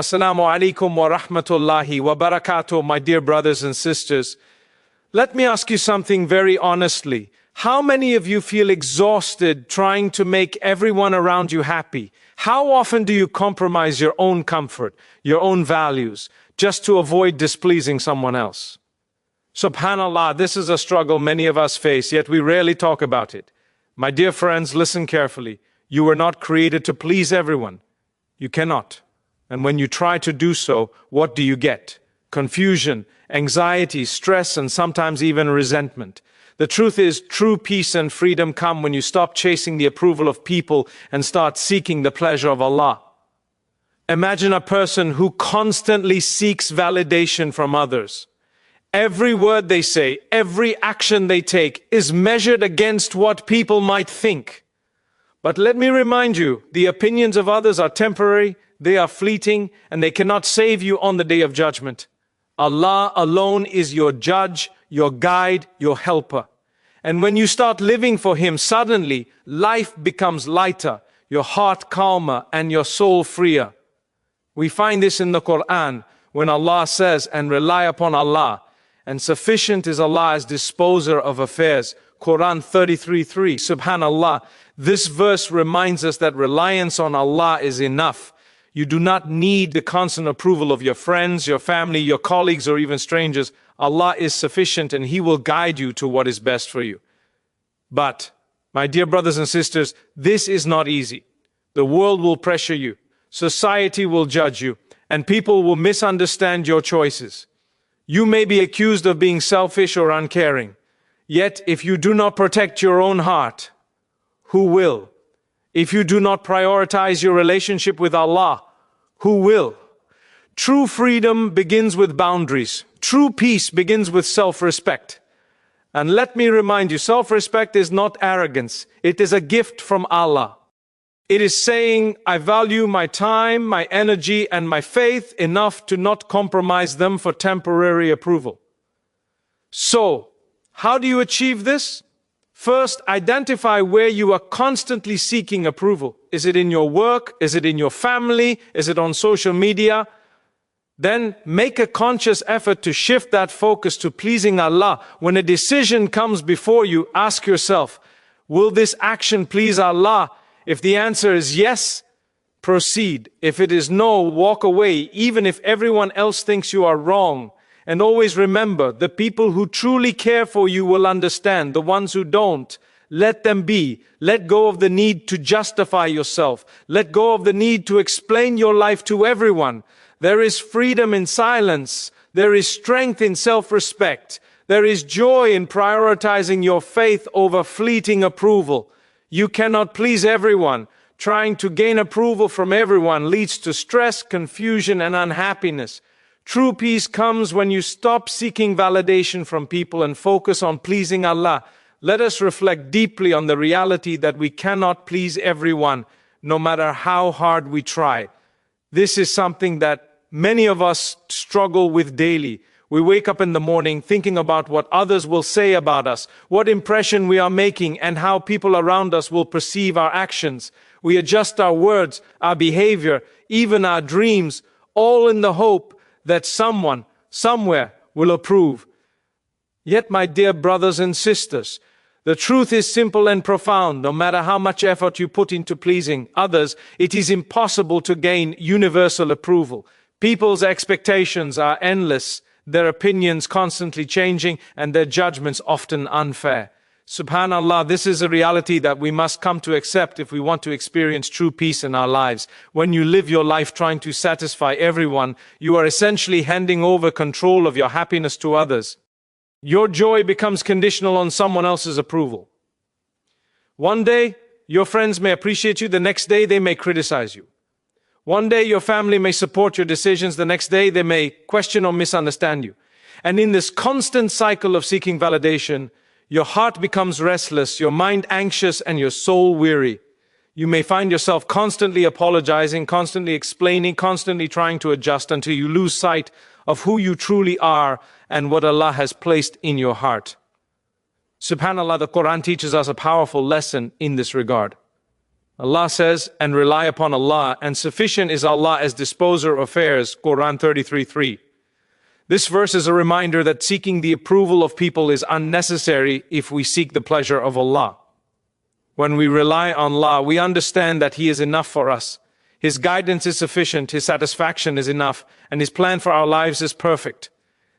Assalamu alaikum wa rahmatullahi wa barakatuh, my dear brothers and sisters. Let me ask you something very honestly. How many of you feel exhausted trying to make everyone around you happy? How often do you compromise your own comfort, your own values, just to avoid displeasing someone else? Subhanallah, this is a struggle many of us face, yet we rarely talk about it. My dear friends, listen carefully. You were not created to please everyone. You cannot. And when you try to do so, what do you get? Confusion, anxiety, stress, and sometimes even resentment. The truth is, true peace and freedom come when you stop chasing the approval of people and start seeking the pleasure of Allah. Imagine a person who constantly seeks validation from others. Every word they say, every action they take is measured against what people might think. But let me remind you, the opinions of others are temporary, they are fleeting, and they cannot save you on the day of judgment. Allah alone is your judge, your guide, your helper. And when you start living for Him, suddenly life becomes lighter, your heart calmer, and your soul freer. We find this in the Quran when Allah says, "And rely upon Allah, and sufficient is Allah as disposer of affairs." Quran 33:3. Subhanallah, this verse reminds us that reliance on Allah is enough. You do not need the constant approval of your friends, your family, your colleagues, or even strangers. Allah is sufficient and He will guide you to what is best for you. But, my dear brothers and sisters, this is not easy. The world will pressure you, society will judge you, and people will misunderstand your choices. You may be accused of being selfish or uncaring. Yet, if you do not protect your own heart, who will? If you do not prioritize your relationship with Allah, who will? True freedom begins with boundaries. True peace begins with self-respect. And let me remind you, self-respect is not arrogance. It is a gift from Allah. It is saying, I value my time, my energy, and my faith enough to not compromise them for temporary approval. So, how do you achieve this? First, identify where you are constantly seeking approval. Is it in your work? Is it in your family? Is it on social media? Then make a conscious effort to shift that focus to pleasing Allah. When a decision comes before you, ask yourself, will this action please Allah? If the answer is yes, proceed. If it is no, walk away, even if everyone else thinks you are wrong. And always remember, the people who truly care for you will understand. The ones who don't, let them be. Let go of the need to justify yourself. Let go of the need to explain your life to everyone. There is freedom in silence. There is strength in self-respect. There is joy in prioritizing your faith over fleeting approval. You cannot please everyone. Trying to gain approval from everyone leads to stress, confusion, and unhappiness. True peace comes when you stop seeking validation from people and focus on pleasing Allah. Let us reflect deeply on the reality that we cannot please everyone, no matter how hard we try. This is something that many of us struggle with daily. We wake up in the morning thinking about what others will say about us, what impression we are making, and how people around us will perceive our actions. We adjust our words, our behavior, even our dreams, all in the hope that someone, somewhere, will approve. Yet, my dear brothers and sisters, the truth is simple and profound. No matter how much effort you put into pleasing others, it is impossible to gain universal approval. People's expectations are endless, their opinions constantly changing, and their judgments often unfair. Subhanallah, this is a reality that we must come to accept if we want to experience true peace in our lives. When you live your life trying to satisfy everyone, you are essentially handing over control of your happiness to others. Your joy becomes conditional on someone else's approval. One day, your friends may appreciate you, the next day they may criticize you. One day your family may support your decisions, the next day they may question or misunderstand you. And in this constant cycle of seeking validation, your heart becomes restless, your mind anxious, and your soul weary. You may find yourself constantly apologizing, constantly explaining, constantly trying to adjust until you lose sight of who you truly are and what Allah has placed in your heart. SubhanAllah, the Quran teaches us a powerful lesson in this regard. Allah says, and rely upon Allah, and sufficient is Allah as disposer of affairs, Quran 33:3. This verse is a reminder that seeking the approval of people is unnecessary if we seek the pleasure of Allah. When we rely on Allah, we understand that He is enough for us. His guidance is sufficient, His satisfaction is enough, and His plan for our lives is perfect.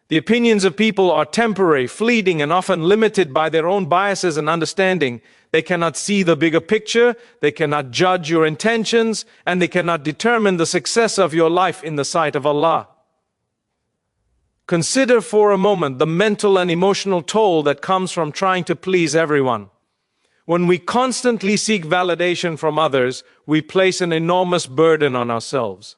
The opinions of people are temporary, fleeting, and often limited by their own biases and understanding. They cannot see the bigger picture, they cannot judge your intentions, and they cannot determine the success of your life in the sight of Allah. Consider for a moment the mental and emotional toll that comes from trying to please everyone. When we constantly seek validation from others, we place an enormous burden on ourselves.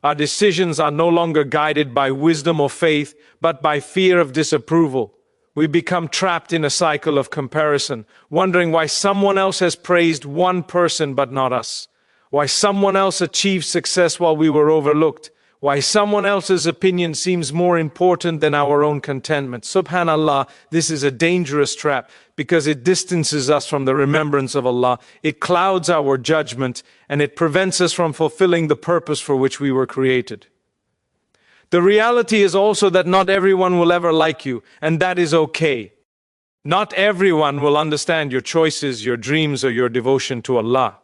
Our decisions are no longer guided by wisdom or faith, but by fear of disapproval. We become trapped in a cycle of comparison, wondering why someone else has praised one person but not us, why someone else achieved success while we were overlooked, why someone else's opinion seems more important than our own contentment. Subhanallah, this is a dangerous trap because it distances us from the remembrance of Allah, it clouds our judgment, and it prevents us from fulfilling the purpose for which we were created. The reality is also that not everyone will ever like you, and that is okay. Not everyone will understand your choices, your dreams, or your devotion to Allah.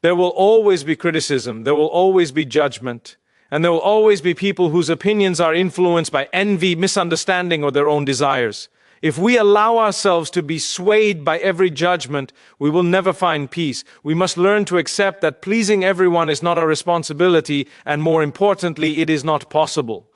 There will always be criticism, there will always be judgment, and there will always be people whose opinions are influenced by envy, misunderstanding, or their own desires. If we allow ourselves to be swayed by every judgment, we will never find peace. We must learn to accept that pleasing everyone is not our responsibility, and more importantly, it is not possible.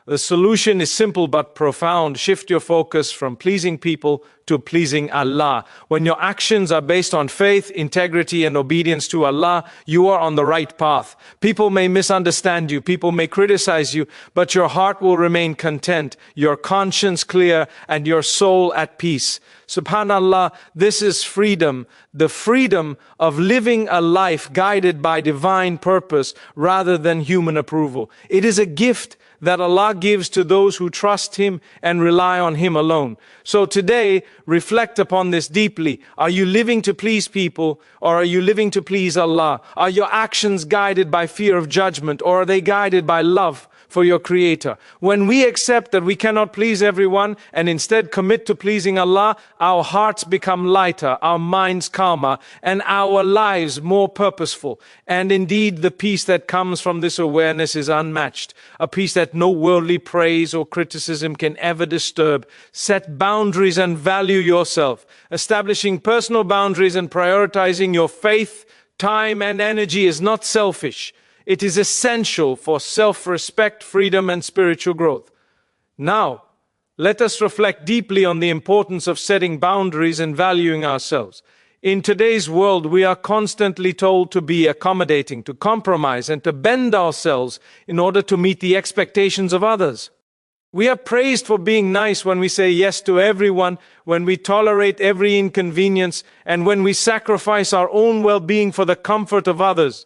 The solution is simple but profound. Shift your focus from pleasing people to pleasing Allah. When your actions are based on faith, integrity, and obedience to Allah, you are on the right path. People may misunderstand you, people may criticize you, but your heart will remain content, your conscience clear, and your soul at peace. Subhanallah, this is freedom, the freedom of living a life guided by divine purpose rather than human approval. It is a gift that Allah gives to those who trust Him and rely on Him alone. So today, reflect upon this deeply. Are you living to please people, or are you living to please Allah? Are your actions guided by fear of judgment, or are they guided by love for your Creator? When we accept that we cannot please everyone and instead commit to pleasing Allah, our hearts become lighter, our minds calmer, and our lives more purposeful. And indeed, the peace that comes from this awareness is unmatched, a peace that no worldly praise or criticism can ever disturb. Set boundaries and value yourself. Establishing personal boundaries and prioritizing your faith, time, and energy is not selfish. It is essential for self-respect, freedom, and spiritual growth. Now, let us reflect deeply on the importance of setting boundaries and valuing ourselves. In today's world, we are constantly told to be accommodating, to compromise, and to bend ourselves in order to meet the expectations of others. We are praised for being nice when we say yes to everyone, when we tolerate every inconvenience, and when we sacrifice our own well-being for the comfort of others.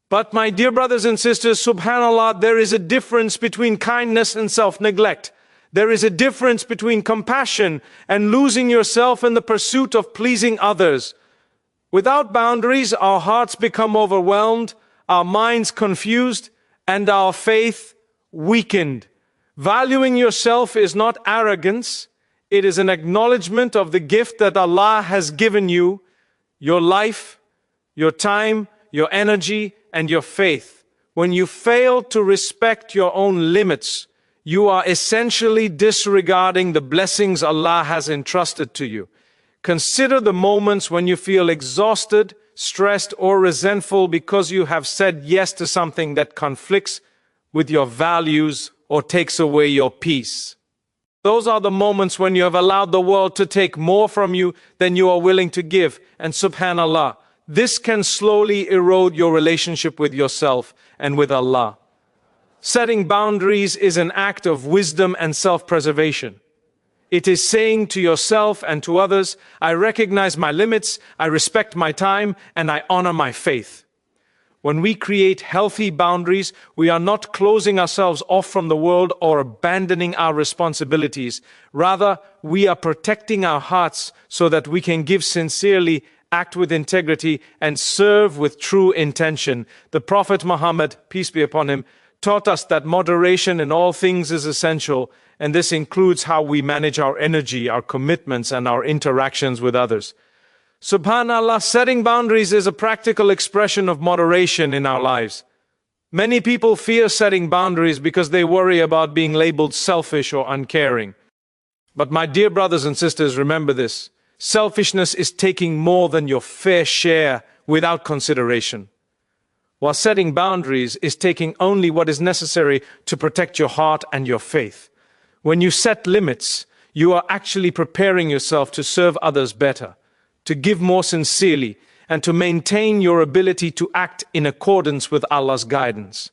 But my dear brothers and sisters, subhanallah, there is a difference between kindness and self-neglect. There is a difference between compassion and losing yourself in the pursuit of pleasing others. Without boundaries, our hearts become overwhelmed, our minds confused, and our faith weakened. Valuing yourself is not arrogance, it is an acknowledgement of the gift that Allah has given you, your life, your time, your energy, and your faith. When you fail to respect your own limits, you are essentially disregarding the blessings Allah has entrusted to you. Consider the moments when you feel exhausted, stressed, or resentful because you have said yes to something that conflicts with your values or takes away your peace. Those are the moments when you have allowed the world to take more from you than you are willing to give. And subhanallah, this can slowly erode your relationship with yourself and with Allah. Setting boundaries is an act of wisdom and self-preservation. It is saying to yourself and to others, I recognize my limits, I respect my time, and I honor my faith. When we create healthy boundaries, we are not closing ourselves off from the world or abandoning our responsibilities. Rather, we are protecting our hearts so that we can give sincerely act with integrity, and serve with true intention. The Prophet Muhammad, peace be upon him, taught us that moderation in all things is essential, and this includes how we manage our energy, our commitments, and our interactions with others. Subhanallah, setting boundaries is a practical expression of moderation in our lives. Many people fear setting boundaries because they worry about being labeled selfish or uncaring. But my dear brothers and sisters, remember this. Selfishness is taking more than your fair share without consideration, while setting boundaries is taking only what is necessary to protect your heart and your faith. When you set limits, you are actually preparing yourself to serve others better, to give more sincerely, and to maintain your ability to act in accordance with Allah's guidance.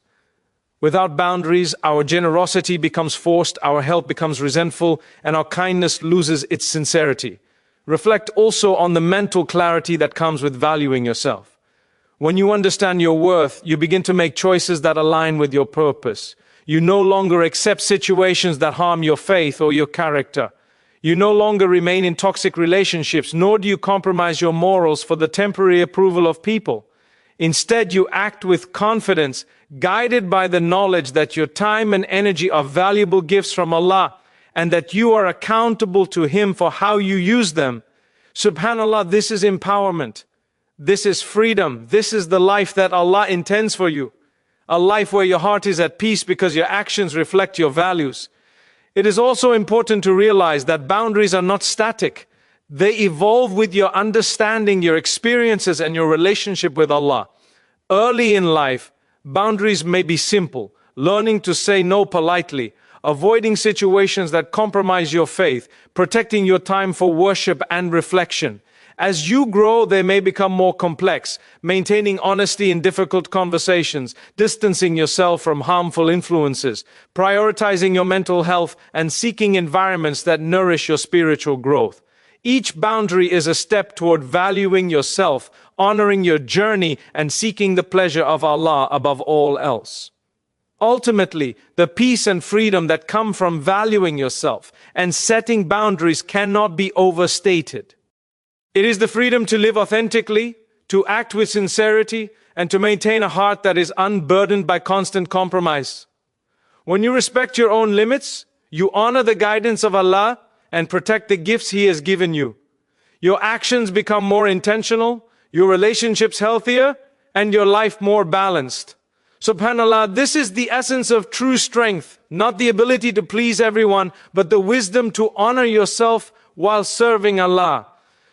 Without boundaries, our generosity becomes forced, our help becomes resentful, and our kindness loses its sincerity. Reflect also on the mental clarity that comes with valuing yourself. When you understand your worth, you begin to make choices that align with your purpose. You no longer accept situations that harm your faith or your character. You no longer remain in toxic relationships, nor do you compromise your morals for the temporary approval of people. Instead, you act with confidence, guided by the knowledge that your time and energy are valuable gifts from Allah, and that you are accountable to Him for how you use them. Subhanallah, this is empowerment. This is freedom. This is the life that Allah intends for you. A life where your heart is at peace because your actions reflect your values. It is also important to realize that boundaries are not static. They evolve with your understanding, your experiences, and your relationship with Allah. Early in life, boundaries may be simple, learning to say no politely, avoiding situations that compromise your faith, protecting your time for worship and reflection. As you grow, they may become more complex, maintaining honesty in difficult conversations, distancing yourself from harmful influences, prioritizing your mental health, and seeking environments that nourish your spiritual growth. Each boundary is a step toward valuing yourself, honoring your journey, and seeking the pleasure of Allah above all else. Ultimately, the peace and freedom that come from valuing yourself and setting boundaries cannot be overstated. It is the freedom to live authentically, to act with sincerity, and to maintain a heart that is unburdened by constant compromise. When you respect your own limits, you honor the guidance of Allah and protect the gifts He has given you. Your actions become more intentional, your relationships healthier, and your life more balanced. Subhanallah, this is the essence of true strength, not the ability to please everyone, but the wisdom to honor yourself while serving Allah.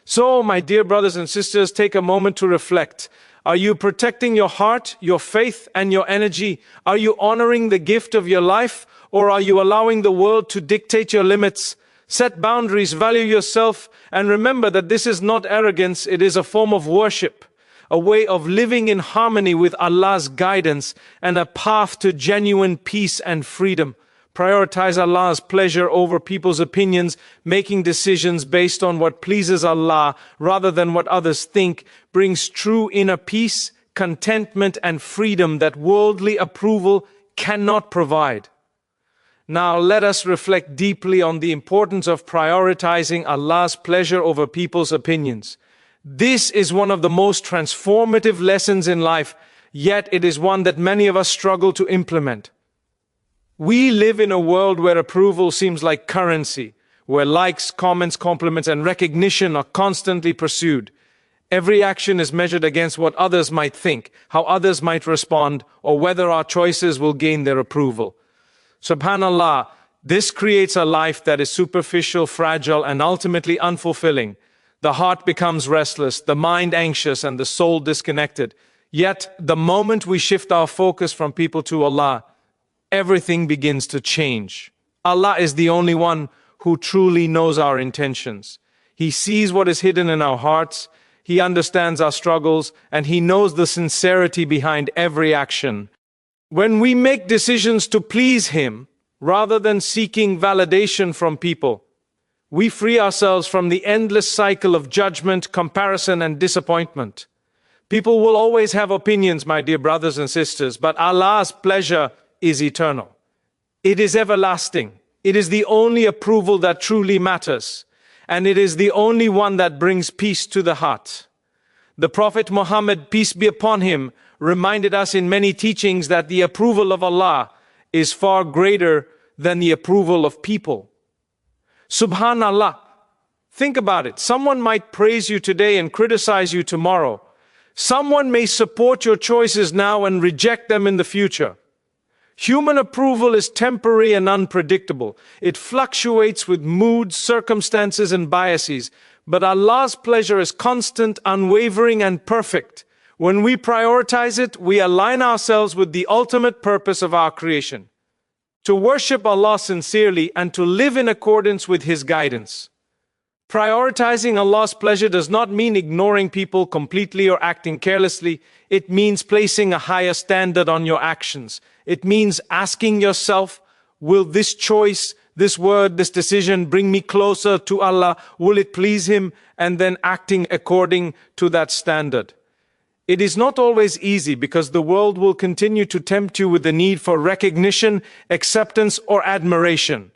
So, my dear brothers and sisters, take a moment to reflect. Are you protecting your heart, your faith, and your energy? Are you honoring the gift of your life, or are you allowing the world to dictate your limits? Set boundaries, value yourself, and remember that this is not arrogance, it is a form of worship, a way of living in harmony with Allah's guidance, and a path to genuine peace and freedom. Prioritize Allah's pleasure over people's opinions, making decisions based on what pleases Allah rather than what others think, brings true inner peace, contentment, and freedom that worldly approval cannot provide. Now let us reflect deeply on the importance of prioritizing Allah's pleasure over people's opinions. This is one of the most transformative lessons in life, yet it is one that many of us struggle to implement. We live in a world where approval seems like currency, where likes, comments, compliments, and recognition are constantly pursued. Every action is measured against what others might think, how others might respond, or whether our choices will gain their approval. Subhanallah, this creates a life that is superficial, fragile, and ultimately unfulfilling. The heart becomes restless, the mind anxious, and the soul disconnected. Yet, the moment we shift our focus from people to Allah, everything begins to change. Allah is the only one who truly knows our intentions. He sees what is hidden in our hearts, He understands our struggles, and He knows the sincerity behind every action. When we make decisions to please Him, rather than seeking validation from people, we free ourselves from the endless cycle of judgment, comparison, and disappointment. People will always have opinions, my dear brothers and sisters, but Allah's pleasure is eternal. It is everlasting. It is the only approval that truly matters, and it is the only one that brings peace to the heart. The Prophet Muhammad, peace be upon him, reminded us in many teachings that the approval of Allah is far greater than the approval of people. Subhanallah. Think about it. Someone might praise you today and criticize you tomorrow. Someone may support your choices now and reject them in the future. Human approval is temporary and unpredictable. It fluctuates with moods, circumstances, and biases. But Allah's pleasure is constant, unwavering, and perfect. When we prioritize it, we align ourselves with the ultimate purpose of our creation: to worship Allah sincerely and to live in accordance with His guidance. Prioritizing Allah's pleasure does not mean ignoring people completely or acting carelessly. It means placing a higher standard on your actions. It means asking yourself, will this choice, this word, this decision bring me closer to Allah? Will it please Him? And then acting according to that standard. It is not always easy because the world will continue to tempt you with the need for recognition, acceptance, or admiration.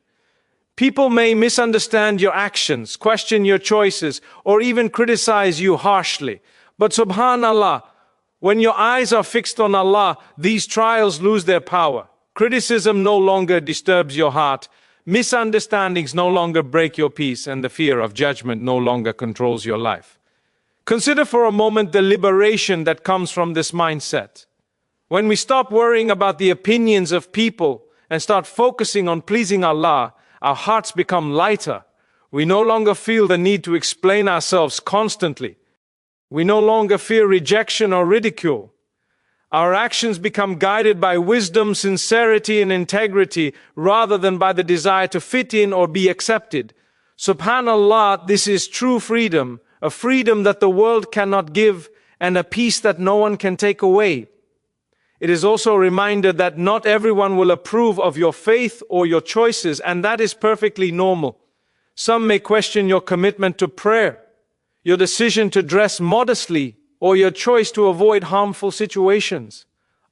People may misunderstand your actions, question your choices, or even criticize you harshly. But subhanallah, when your eyes are fixed on Allah, these trials lose their power. Criticism no longer disturbs your heart. Misunderstandings no longer break your peace, and the fear of judgment no longer controls your life. Consider for a moment the liberation that comes from this mindset. When we stop worrying about the opinions of people and start focusing on pleasing Allah, our hearts become lighter. We no longer feel the need to explain ourselves constantly. We no longer fear rejection or ridicule. Our actions become guided by wisdom, sincerity, and integrity rather than by the desire to fit in or be accepted. Subhanallah, this is true freedom, a freedom that the world cannot give and a peace that no one can take away. It is also a reminder that not everyone will approve of your faith or your choices, and that is perfectly normal. Some may question your commitment to prayer, your decision to dress modestly, or your choice to avoid harmful situations.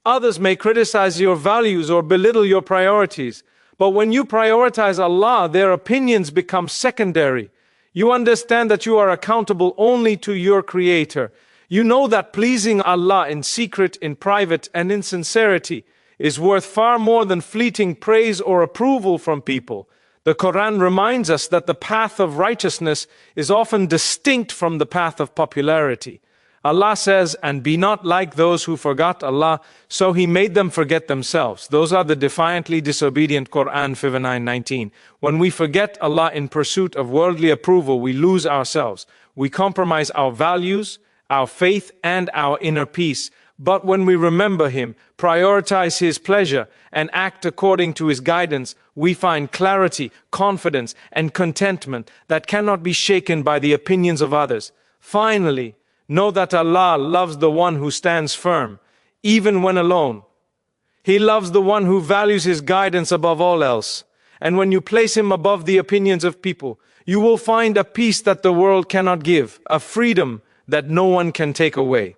Others may criticize your values or belittle your priorities. But when you prioritize Allah, their opinions become secondary. You understand that you are accountable only to your Creator. You know that pleasing Allah in secret, in private, and in sincerity is worth far more than fleeting praise or approval from people. The Quran reminds us that the path of righteousness is often distinct from the path of popularity. Allah says, "And be not like those who forgot Allah, so He made them forget themselves." Those are the defiantly disobedient. Quran 59:19. When we forget Allah in pursuit of worldly approval, we lose ourselves. We compromise our values, our faith, and our inner peace. But when we remember Him, prioritize His pleasure, and act according to His guidance, we find clarity, confidence, and contentment that cannot be shaken by the opinions of others. Finally, know that Allah loves the one who stands firm, even when alone. He loves the one who values His guidance above all else. And when you place Him above the opinions of people, you will find a peace that the world cannot give, a freedom that no one can take away.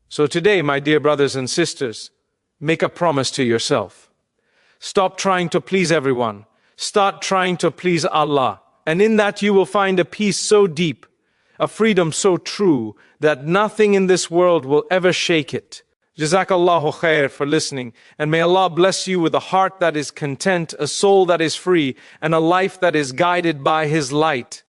So today, my dear brothers and sisters, make a promise to yourself. Stop trying to please everyone. Start trying to please Allah. And in that you will find a peace so deep, a freedom so true, that nothing in this world will ever shake it. Jazakallahu khair for listening, and may Allah bless you with a heart that is content, a soul that is free, and a life that is guided by His light.